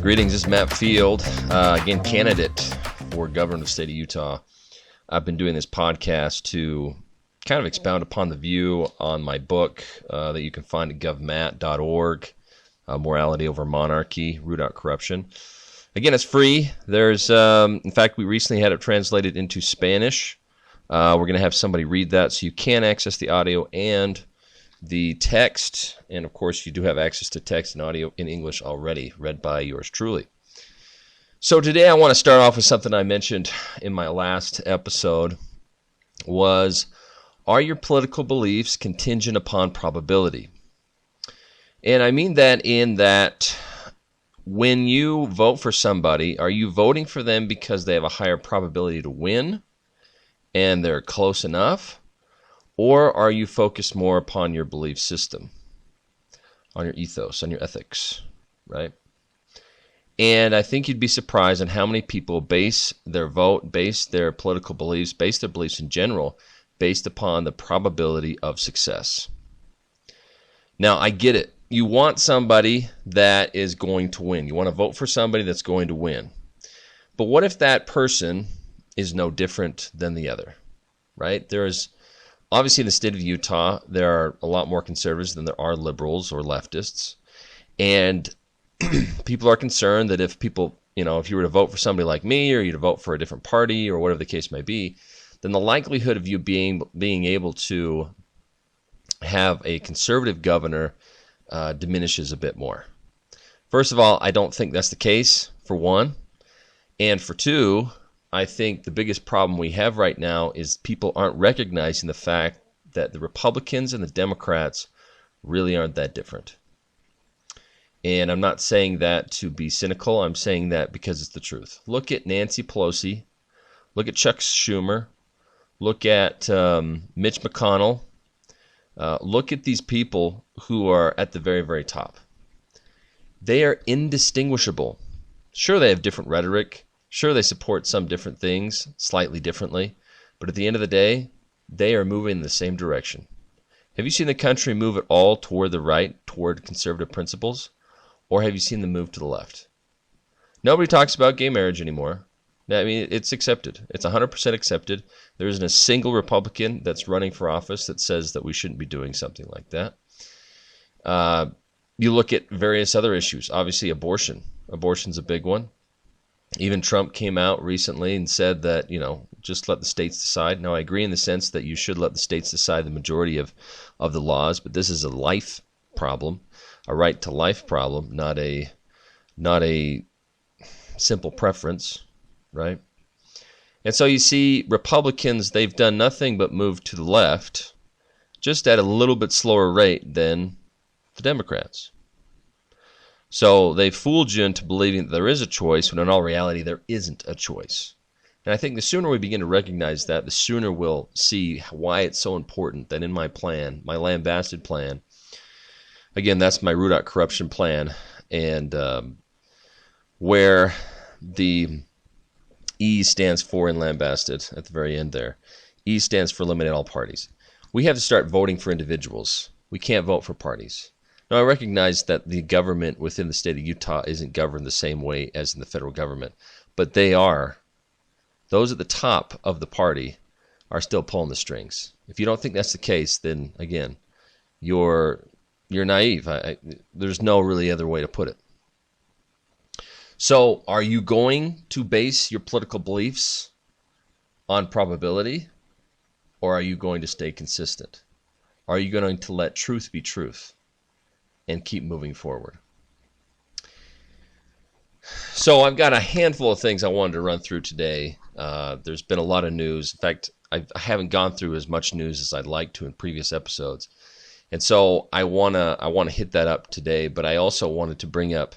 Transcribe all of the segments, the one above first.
Greetings, this is Matt Field, again, candidate for governor of the state of Utah. I've been doing this podcast to kind of expound upon the view on my book that you can find at govmat.org, Morality Over Monarchy, Root Out Corruption. Again, it's free. There's, in fact, we recently had it translated into Spanish. We're going to have somebody read that, so you can access the audio and the text, and of course you do have access to text and audio in English already, read by yours truly. So today I want to start off with something I mentioned in my last episode, was, are your political beliefs contingent upon probability? And I mean that in that when you vote for somebody, are you voting for them because they have a higher probability to win and they're close enough? Or are you focused more upon your belief system, on your ethos, on your ethics, right? And I think you'd be surprised at how many people base their vote, base their political beliefs, base their beliefs in general, based upon the probability of success. Now, I get it. You want somebody that is going to win. You want to vote for somebody that's going to win. But what if that person is no different than the other, right? Obviously, in the state of Utah, there are a lot more conservatives than there are liberals or leftists. And people are concerned that if people, if you were to vote for somebody like me, or you to vote for a different party, or whatever the case may be, then the likelihood of you being able to have a conservative governor diminishes a bit more. First of all, I don't think that's the case, for one. And for two, I think the biggest problem we have right now is people aren't recognizing the fact that the Republicans and the Democrats really aren't that different. And I'm not saying that to be cynical. I'm saying that because it's the truth. Look at Nancy Pelosi. Look at Chuck Schumer. Look at Mitch McConnell. Look at these people who are at the very, very top. They are indistinguishable. Sure, they have different rhetoric. Sure, they support some different things slightly differently, but at the end of the day, they are moving in the same direction. Have you seen the country move at all toward the right, toward conservative principles, or have you seen them move to the left? Nobody talks about gay marriage anymore. I mean, it's accepted. It's 100% accepted. There isn't a single Republican that's running for office that says that we shouldn't be doing something like that. You look at various other issues. Obviously, abortion. Abortion's a big one. Even Trump came out recently and said that, just let the states decide. Now, I agree in the sense that you should let the states decide the majority of the laws, but this is a life problem, a right to life problem, not a simple preference, right? And so you see Republicans, they've done nothing but move to the left, just at a little bit slower rate than the Democrats. So they fooled you into believing that there is a choice, when in all reality there isn't a choice. And I think the sooner we begin to recognize that, the sooner we'll see why it's so important that in my plan, my lambasted plan, again, that's my Root Out Corruption plan, and where the E stands for in lambasted at the very end there. E stands for eliminate all parties. We have to start voting for individuals. We can't vote for parties. Now, I recognize that the government within the state of Utah isn't governed the same way as in the federal government, but they are. Those at the top of the party are still pulling the strings. If you don't think that's the case, then, again, you're naive. There's no really other way to put it. So, are you going to base your political beliefs on probability, or are you going to stay consistent? Are you going to let truth be truth and keep moving forward? So I've got a handful of things I wanted to run through today. There's been a lot of news. In fact, I haven't gone through as much news as I'd like to in previous episodes. And so I wanna hit that up today, but I also wanted to bring up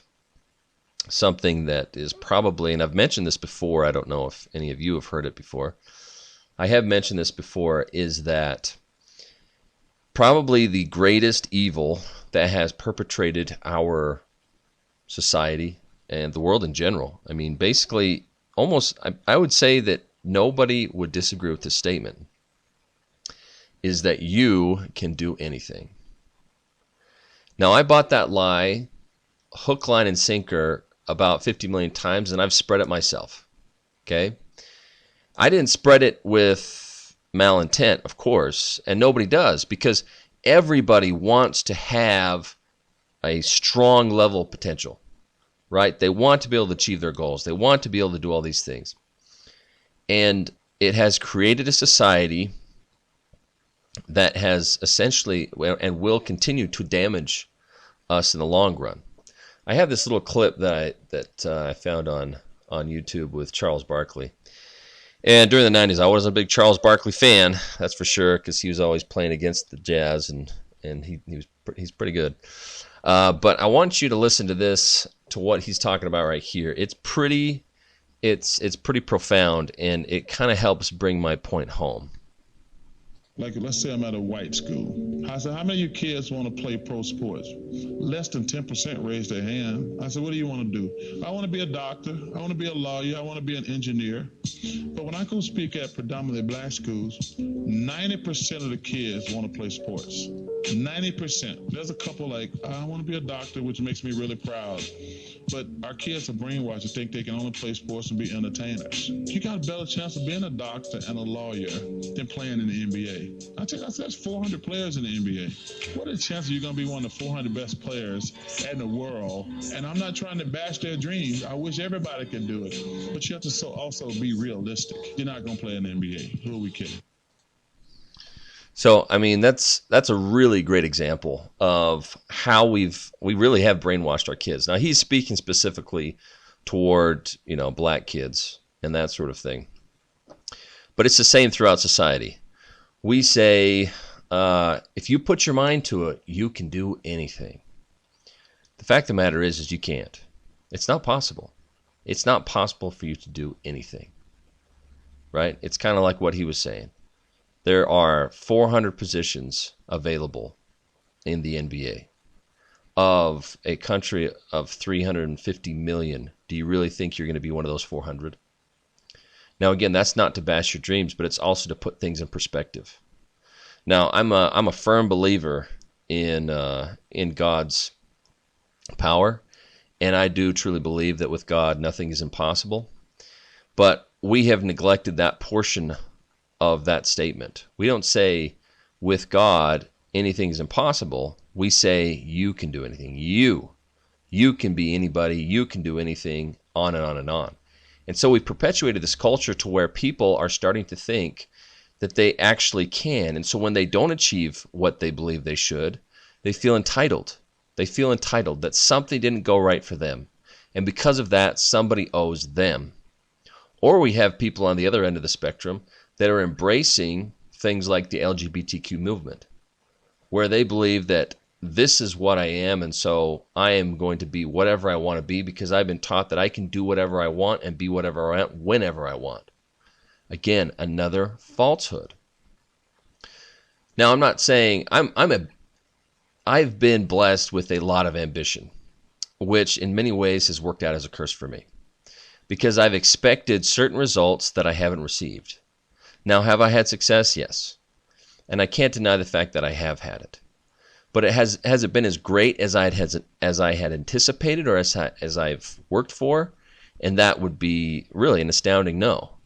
something that is probably, and I've mentioned this before, I don't know if any of you have heard it before. I have mentioned this before, is that probably the greatest evil that has perpetrated our society and the world in general. I mean, basically, almost, I would say that nobody would disagree with this statement, is that you can do anything. Now, I bought that lie hook, line, and sinker about 50 million times, and I've spread it myself. Okay? I didn't spread it with malintent, of course, and nobody does, because everybody wants to have a strong level of potential, right? They want to be able to achieve their goals. They want to be able to do all these things. And it has created a society that has essentially and will continue to damage us in the long run. I have this little clip that I found on YouTube with Charles Barkley. And during the 90s, I wasn't a big Charles Barkley fan, that's for sure, because he was always playing against the Jazz, and he's pretty good. But I want you to listen to this, to what he's talking about right here. It's pretty profound, and it kind of helps bring my point home. Like, let's say I'm at a white school. I said, how many of you kids want to play pro sports? Less than 10% raised their hand. I said, what do you want to do? I want to be a doctor. I want to be a lawyer. I want to be an engineer. But when I go speak at predominantly black schools, 90% of the kids want to play sports. 90%. There's a couple like, I want to be a doctor, which makes me really proud. But our kids are brainwashed to think they can only play sports and be entertainers. You got a better chance of being a doctor and a lawyer than playing in the NBA. I said, that's 400 players in the NBA. What are the chances you're going to be one of the 400 best players in the world? And I'm not trying to bash their dreams. I wish everybody could do it. But you have to also be realistic. You're not going to play in the NBA. Who are we kidding? So, I mean, that's a really great example of how we really have brainwashed our kids. Now, he's speaking specifically toward, black kids and that sort of thing. But it's the same throughout society. We say, if you put your mind to it, you can do anything. The fact of the matter is you can't. It's not possible. It's not possible for you to do anything. Right? It's kind of like what he was saying. There are 400 positions available in the NBA. Of a country of 350 million, do you really think you're going to be one of those 400? Now, again, that's not to bash your dreams, but it's also to put things in perspective. Now, I'm a firm believer in God's power, and I do truly believe that with God, nothing is impossible. But we have neglected that portion of that statement. We don't say, with God, anything is impossible. We say, you can do anything. You can be anybody. You can do anything, on and on and on. And so we've perpetuated this culture to where people are starting to think that they actually can. And so when they don't achieve what they believe they should, they feel entitled. They feel entitled that something didn't go right for them. And because of that, somebody owes them. Or we have people on the other end of the spectrum that are embracing things like the LGBTQ movement, where they believe that this is what I am, and so I am going to be whatever I want to be because I've been taught that I can do whatever I want and be whatever I want whenever I want. Again, another falsehood. Now, I'm not saying I've been blessed with a lot of ambition, which in many ways has worked out as a curse for me, because I've expected certain results that I haven't received. Now, have I had success? Yes. And I can't deny the fact that I have had it. But has it been as great as I had anticipated or as I've worked for? And that would be really an astounding no.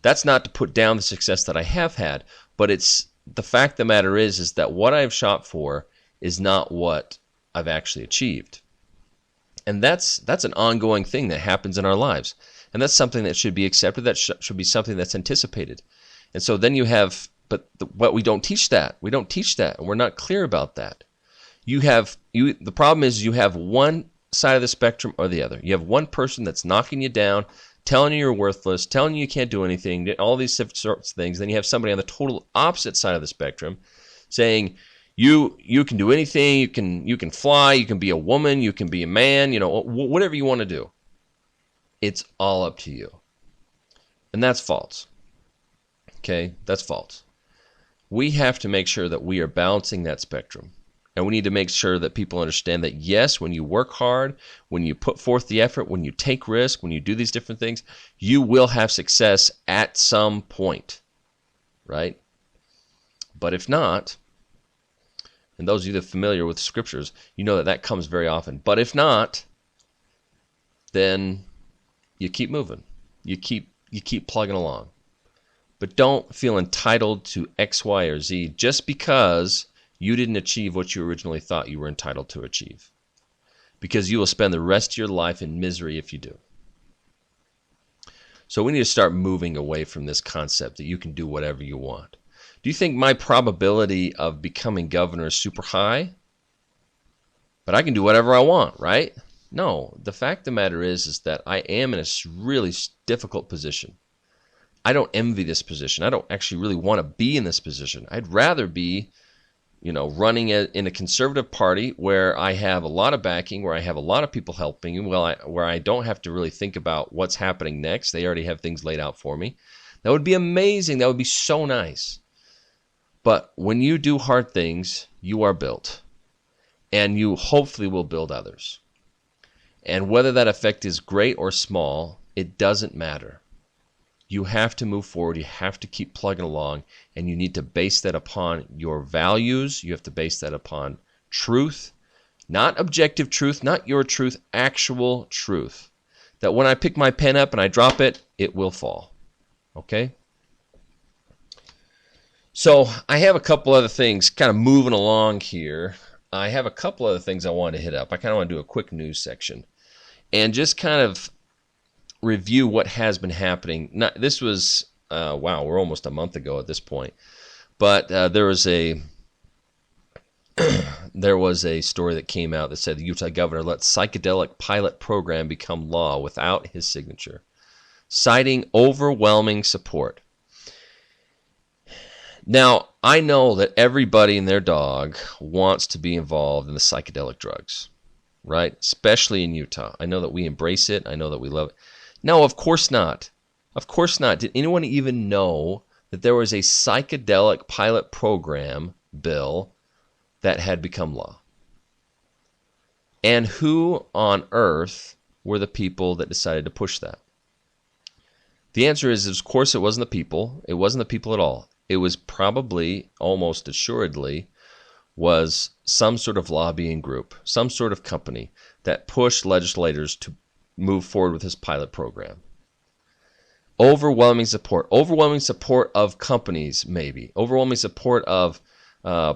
That's not to put down the success that I have had, but it's the fact of the matter is that what I've shot for is not what I've actually achieved. And that's an ongoing thing that happens in our lives. And that's something that should be accepted. That should be something that's anticipated. And so then you have, but we don't teach that. We don't teach that, and we're not clear about that. The problem is you have one side of the spectrum or the other. You have one person that's knocking you down, telling you you're worthless, telling you can't do anything, all these sorts of things. Then you have somebody on the total opposite side of the spectrum saying, you can do anything, you can fly, you can be a woman, you can be a man, whatever you want to do. It's all up to you. And that's false. Okay, that's false. We have to make sure that we are balancing that spectrum. And we need to make sure that people understand that, yes, when you work hard, when you put forth the effort, when you take risk, when you do these different things, you will have success at some point, right? But if not, and those of you that are familiar with scriptures, you know that comes very often. But if not, then you keep moving. You keep plugging along. But don't feel entitled to X, Y, or Z just because you didn't achieve what you originally thought you were entitled to achieve. Because you will spend the rest of your life in misery if you do. So we need to start moving away from this concept that you can do whatever you want. Do you think my probability of becoming governor is super high? But I can do whatever I want, right? No, the fact of the matter is that I am in a really difficult position. I don't envy this position. I don't actually really want to be in this position. I'd rather be, running in a conservative party where I have a lot of backing, where I have a lot of people helping, where I don't have to really think about what's happening next. They already have things laid out for me. That would be amazing. That would be so nice. But when you do hard things, you are built. And you hopefully will build others. And whether that effect is great or small, it doesn't matter. You have to move forward. You have to keep plugging along. And you need to base that upon your values. You have to base that upon truth. Not objective truth, not your truth, actual truth. That when I pick my pen up and I drop it, it will fall. Okay? So I have a couple other things kind of moving along here. I have a couple other things I want to hit up. I kind of want to do a quick news section. And just kind of review what has been happening. This was, we're almost a month ago at this point. But there was a story that came out that said the Utah governor let psychedelic pilot program become law without his signature, citing overwhelming support. Now, I know that everybody and their dog wants to be involved in the psychedelic drugs, right? Especially in Utah. I know that we embrace it. I know that we love it. No, of course not. Of course not. Did anyone even know that there was a psychedelic pilot program bill that had become law? And who on earth were the people that decided to push that? The answer is, of course, it wasn't the people. It wasn't the people at all. It was probably, almost assuredly, was some sort of lobbying group, some sort of company that pushed legislators to move forward with this pilot program. Overwhelming support of companies, maybe. Overwhelming support of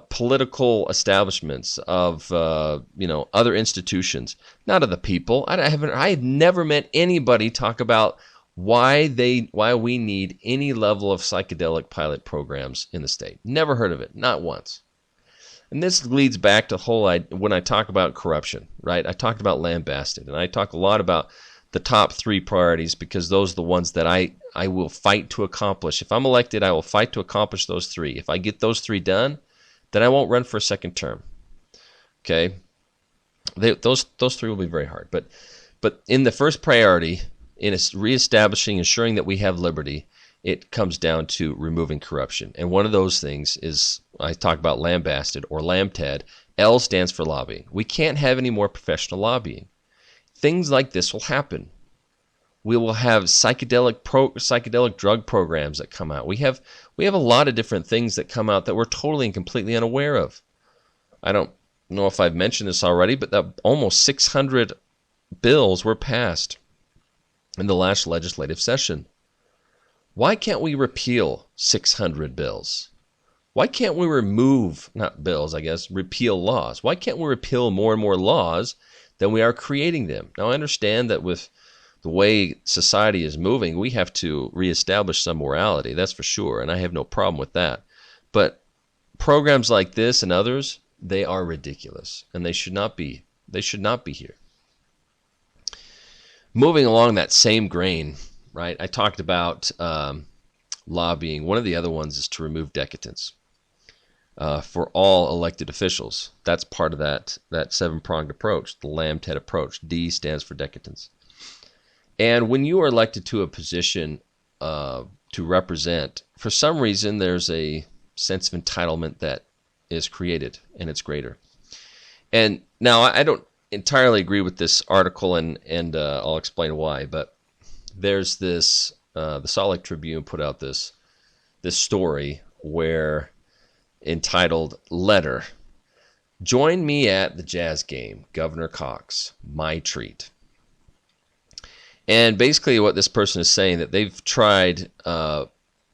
political establishments, of other institutions, not of the people. I have never met anybody talk about why we need any level of psychedelic pilot programs in the state. Never heard of it, not once. And this leads back to when I talk about corruption, right? I talked about lambasted, and I talk a lot about the top 3 priorities because those are the ones that I will fight to accomplish. If I'm elected, I will fight to accomplish those 3. If I get those 3 done, then I won't run for a second term. Okay? Those 3 will be very hard. But in the first priority, in reestablishing, ensuring that we have liberty, it comes down to removing corruption. And one of those things is, I talk about lambasted or lambted. L stands for lobbying. We can't have any more professional lobbying. Things like this will happen. We will have psychedelic drug programs that come out. We have a lot of different things that come out that we're totally and completely unaware of. I don't know if I've mentioned this already, but almost 600 bills were passed in the last legislative session. Why can't we repeal 600 bills? Why can't we repeal laws? Why can't we repeal more and more laws than we are creating them? Now, I understand that with the way society is moving, we have to reestablish some morality, that's for sure, and I have no problem with that. But programs like this and others, they are ridiculous, and they should not be. They should not be here. Moving along that same grain, right? I talked about lobbying. One of the other ones is to remove decadence for all elected officials. That's part of that 7-pronged approach, the Lambtet approach. D stands for decadence. And when you are elected to a position to represent, for some reason there's a sense of entitlement that is created, and it's greater. And now I don't entirely agree with this article, and I'll explain why. But there's this the Salt Lake Tribune put out this story where entitled "Letter: Join me at the Jazz game, Governor Cox, my treat." And basically what this person is saying, that they've tried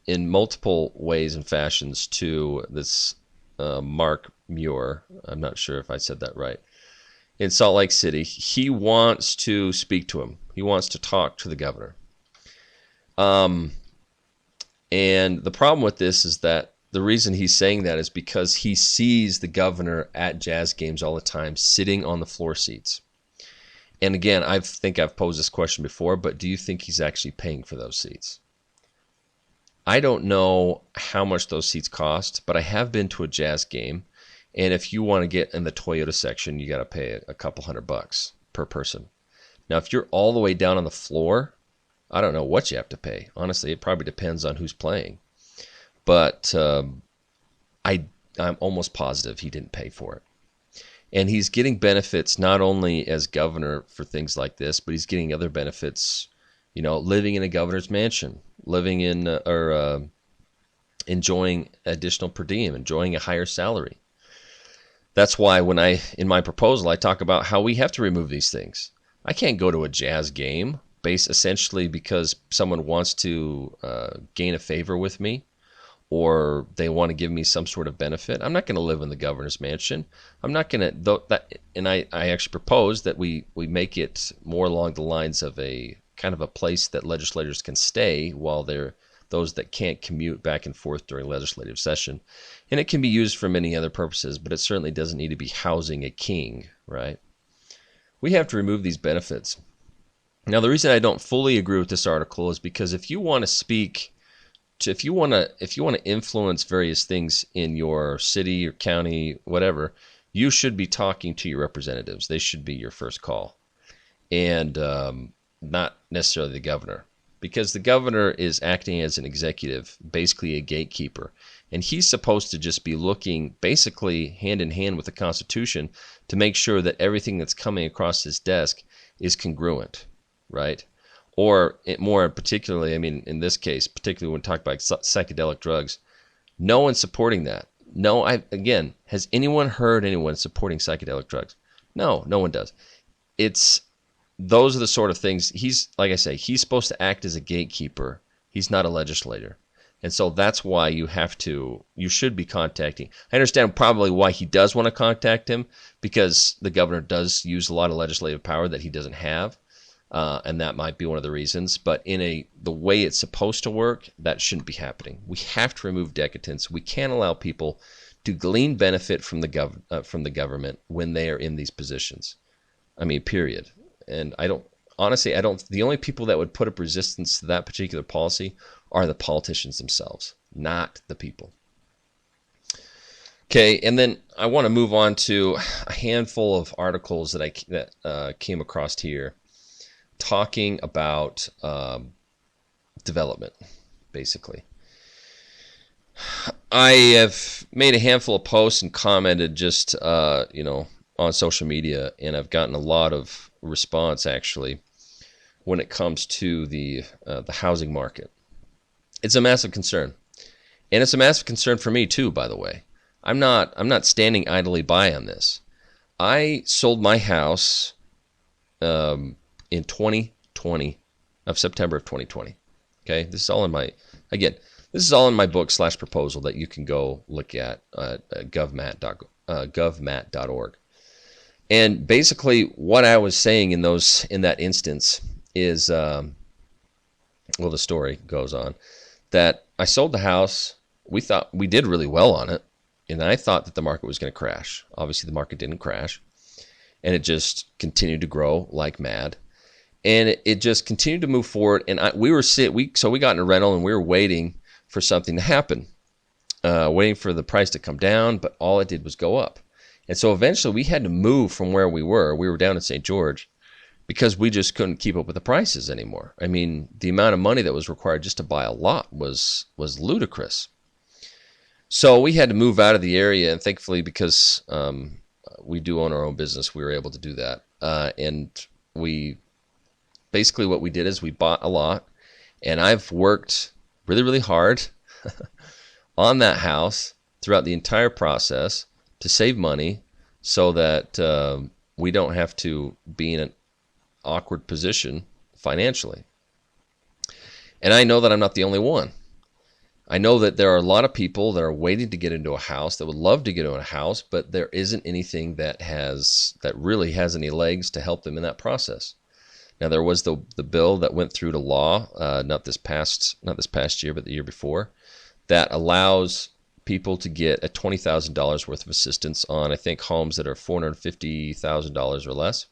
in multiple ways and fashions to this Mark Muir, I'm not sure if I said that right, in Salt Lake City. He wants to speak to him. He wants to talk to the governor. And the problem with this is that the reason he's saying that is because he sees the governor at Jazz games all the time, sitting on the floor seats. And again, I think I've posed this question before, but do you think he's actually paying for those seats? I don't know how much those seats cost, but I have been to a Jazz game, and if you want to get in the Toyota section, you got to pay a couple $100 per person. Now, if you're all the way down on the floor, I don't know what you have to pay. Honestly, it probably depends on who's playing. But I'm almost positive he didn't pay for it. And he's getting benefits not only as governor for things like this, but he's getting other benefits, living in a governor's mansion, living in or enjoying additional per diem, enjoying a higher salary. That's why when in my proposal, I talk about how we have to remove these things. I can't go to a Jazz game essentially because someone wants to gain a favor with me, or they want to give me some sort of benefit. I'm not going to live in the governor's mansion. I'm not going to, and I actually propose that we make it more along the lines of a kind of a place that legislators can stay while they're those that can't commute back and forth during legislative session. And it can be used for many other purposes, but it certainly doesn't need to be housing a king, right? We have to remove these benefits. Now, the reason I don't fully agree with this article is because if you want to speak, if you want to influence various things in your city or county, whatever, you should be talking to your representatives. They should be your first call, and not necessarily the governor, because the governor is acting as an executive, basically a gatekeeper, and he's supposed to just be looking basically hand in hand with the Constitution to make sure that everything that's coming across his desk is congruent, right? Or more particularly, I mean, in this case, particularly when we talk about psychedelic drugs, no one's supporting that. No, again, has anyone heard anyone supporting psychedelic drugs? No, no one does. Those are the sort of things, like I say, he's supposed to act as a gatekeeper. He's not a legislator. And so that's why you should be contacting. I understand probably why he does want to contact him, because the governor does use a lot of legislative power that he doesn't have. And that might be one of the reasons. But the way it's supposed to work, that shouldn't be happening. We have to remove decadence. We can't allow people to glean benefit from the government when they are in these positions. I mean, period. And the only people that would put up resistance to that particular policy are the politicians themselves, not the people. Okay, and then I want to move on to a handful of articles that came across here, talking about development, basically. I have made a handful of posts and commented just on social media, and I've gotten a lot of response actually when it comes to the housing market. It's a massive concern, and it's a massive concern for me too. By the way, I'm not standing idly by on this. I sold my house in 2020, of September of 2020. Okay, this is all in my book / proposal that you can go look at govmat.org. And basically, what I was saying in that instance is, the story goes on that I sold the house. We thought we did really well on it, and I thought that the market was going to crash. Obviously, the market didn't crash, and it just continued to grow like mad. And it just continued to move forward. And so we got in a rental, and we were waiting for something to happen, waiting for the price to come down. But all it did was go up. And so eventually we had to move from where we were. We were down in St. George because we just couldn't keep up with the prices anymore. I mean, the amount of money that was required just to buy a lot was ludicrous. So we had to move out of the area, and thankfully, because we do own our own business, we were able to do that. And basically what we did is we bought a lot, and I've worked really, really hard on that house throughout the entire process to save money so that we don't have to be in an awkward position financially. And I know that I'm not the only one. I know that there are a lot of people that are waiting to get into a house, that would love to get into a house, but there isn't anything that really has any legs to help them in that process. Now, there was the bill that went through to law, not this past year, but the year before, that allows people to get a $20,000 worth of assistance on, I think, homes that are $450,000 or less.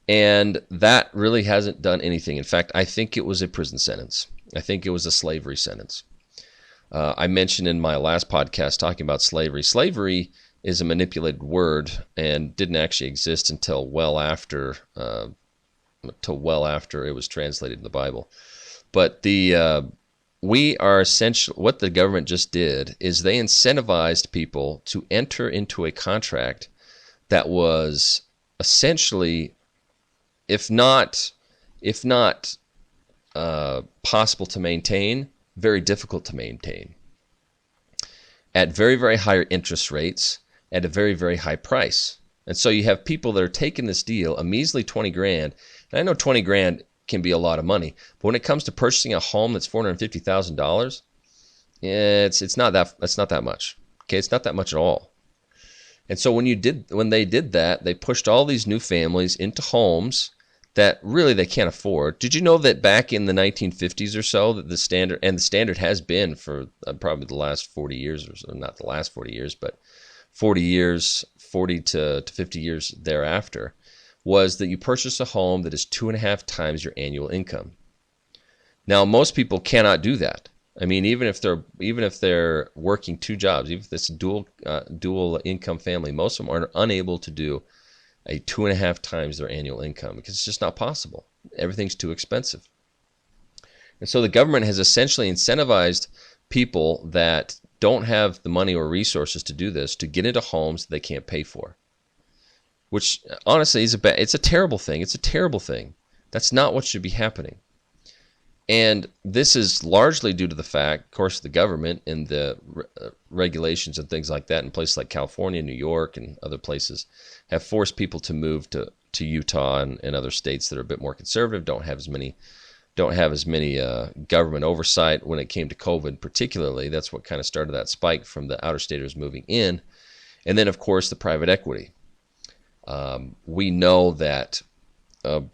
And that really hasn't done anything. In fact, I think it was a prison sentence. I think it was a slavery sentence. I mentioned in my last podcast talking about slavery. Slavery is a manipulated word and didn't actually exist until well after it was translated in the Bible. But we are essentially, what the government just did is they incentivized people to enter into a contract that was essentially, if not possible to maintain, very difficult to maintain, at very, very higher interest rates, at a very, very high price. And so you have people that are taking this deal, a measly 20 grand. And I know 20 grand can be a lot of money, but when it comes to purchasing a home that's $450,000, it's not that much. Okay, it's not that much at all. And so when they did that, they pushed all these new families into homes that really they can't afford. Did you know that back in the 1950s or so, that the standard has been for probably the last 40 years, or so, not the last 40 years, but 40 to 50 years thereafter, was that you purchase a home that is 2.5 times your annual income. Now, most people cannot do that. I mean, even if they're working two jobs, even if it's a dual income family, most of them are unable to do a 2.5 times their annual income because it's just not possible. Everything's too expensive. And so the government has essentially incentivized people that don't have the money or resources to do this to get into homes that they can't pay for, which honestly is it's a terrible thing. It's a terrible thing. That's not what should be happening. And this is largely due to the fact, of course, the government and the regulations and things like that in places like California, New York, and other places have forced people to move to Utah and other states that are a bit more conservative, don't have as many government oversight when it came to COVID particularly. That's what kind of started that spike from the outer-staters moving in. And then, of course, the private equity. We know that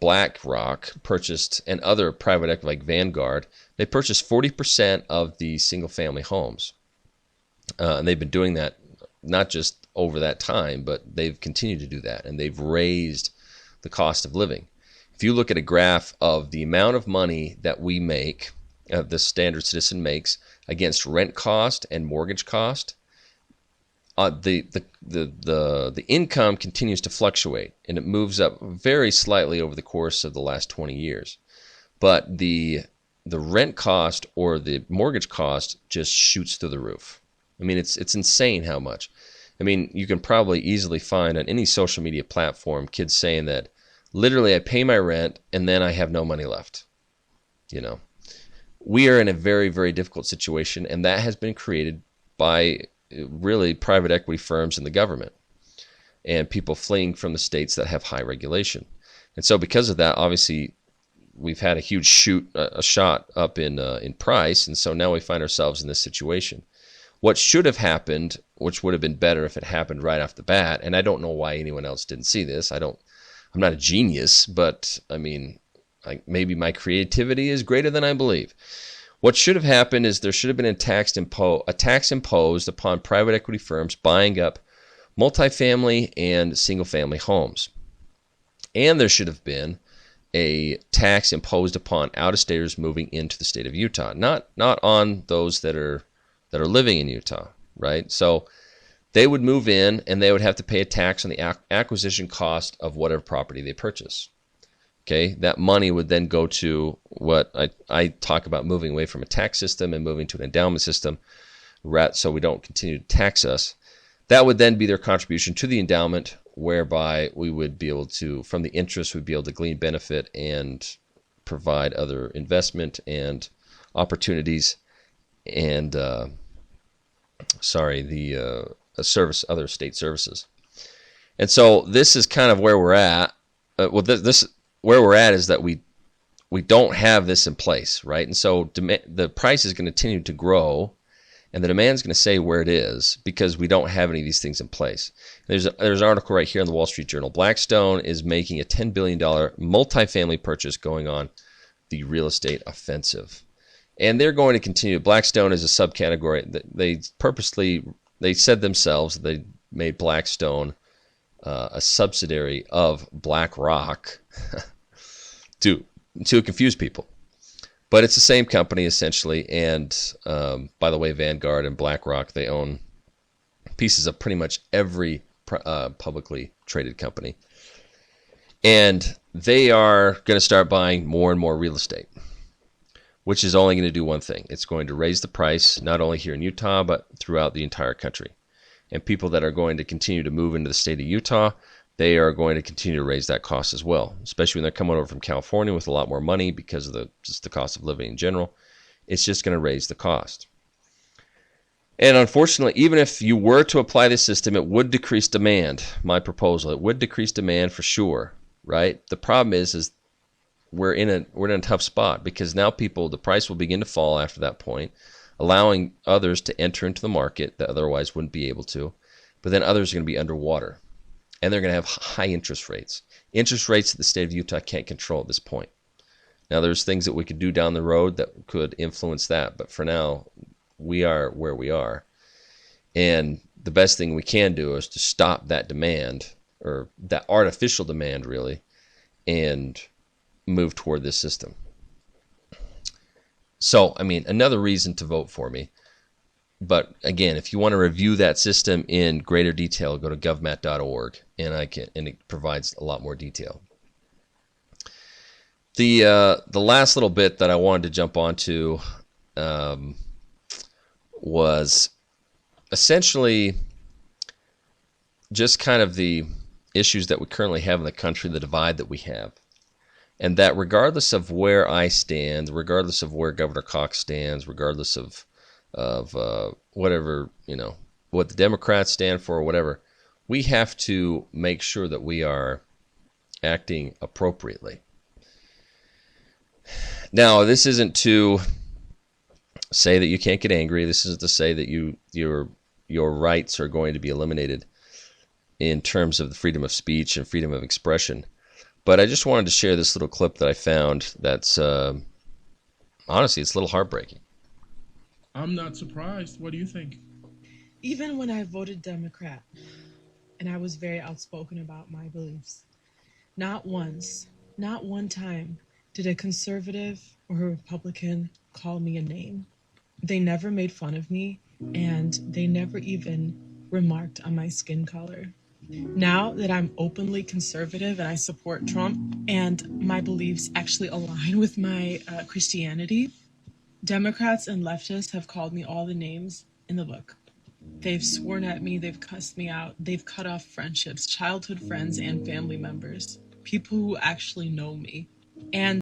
BlackRock purchased, and other private equity like Vanguard, they purchased 40% of the single-family homes. And they've been doing that not just over that time, but they've continued to do that, and they've raised the cost of living. If you look at a graph of the amount of money that we make, the standard citizen makes, against rent cost and mortgage cost, the income continues to fluctuate, and it moves up very slightly over the course of the last 20 years. But the rent cost or the mortgage cost just shoots through the roof. I mean, it's insane how much. I mean, you can probably easily find on any social media platform kids saying that literally I pay my rent and then I have no money left. You know, we are in a very, very difficult situation, and that has been created by really private equity firms and the government and people fleeing from the states that have high regulation. And so because of that, obviously we've had a huge shot up in price. And so now we find ourselves in this situation. What should have happened, which would have been better if it happened right off the bat, and I don't know why anyone else didn't see this. I'm not a genius, but I mean, maybe my creativity is greater than I believe. What should have happened is there should have been a tax imposed upon private equity firms buying up multifamily and single-family homes. And there should have been a tax imposed upon out-of-staters moving into the state of Utah, not on those that are living in Utah, right? So they would move in and they would have to pay a tax on the acquisition cost of whatever property they purchase. Okay, that money would then go to what I talk about, moving away from a tax system and moving to an endowment system, so we don't continue to tax us. That would then be their contribution to the endowment, whereby we would be able to, from the interest, we'd be able to glean benefit and provide other investment and opportunities and other state services. And so this is kind of where we're at. Where we're at is that we we don't have this in place, right? And so the price is going to continue to grow, and the demand is going to stay where it is because we don't have any of these things in place. There's an article right here in the Wall Street Journal. Blackstone is making a $10 billion multifamily purchase going on the real estate offensive. And they're going to continue. Blackstone is a subcategory. They said themselves they made Blackstone a subsidiary of BlackRock to confuse people. But it's the same company essentially. And by the way, Vanguard and BlackRock, they own pieces of pretty much every publicly traded company. And they are going to start buying more and more real estate, which is only going to do one thing. It's going to raise the price, not only here in Utah, but throughout the entire country. And people that are going to continue to move into the state of Utah, they are going to continue to raise that cost as well, especially when they're coming over from California with a lot more money because of just the cost of living in general. It's just going to raise the cost. And unfortunately, even if you were to apply this system, it would decrease demand. My proposal, it would decrease demand for sure, right? The problem is we're in a tough spot because now the price will begin to fall after that point, allowing others to enter into the market that otherwise wouldn't be able to. But then others are going to be underwater, and they're going to have high interest rates. Interest rates that the state of Utah can't control at this point. Now, there's things that we could do down the road that could influence that, but for now, we are where we are. And the best thing we can do is to stop that demand, or that artificial demand, really, and move toward this system. So, I mean, another reason to vote for me. But again, if you want to review that system in greater detail, go to govmat.org, and it provides a lot more detail. The last little bit that I wanted to jump onto was essentially just kind of the issues that we currently have in the country, the divide that we have. And that regardless of where I stand, regardless of where Governor Cox stands, regardless of whatever, what the Democrats stand for or whatever, we have to make sure that we are acting appropriately. Now, this isn't to say that you can't get angry. This isn't to say that your rights are going to be eliminated in terms of the freedom of speech and freedom of expression. But I just wanted to share this little clip that I found that's, honestly, it's a little heartbreaking. I'm not surprised. What do you think? Even when I voted Democrat, and I was very outspoken about my beliefs, not once, not one time, did a conservative or a Republican call me a name. They never made fun of me, and they never even remarked on my skin color. Now that I'm openly conservative and I support Trump, and my beliefs actually align with my Christianity, Democrats and leftists have called me all the names in the book. They've sworn at me, they've cussed me out, they've cut off friendships, childhood friends and family members, people who actually know me. And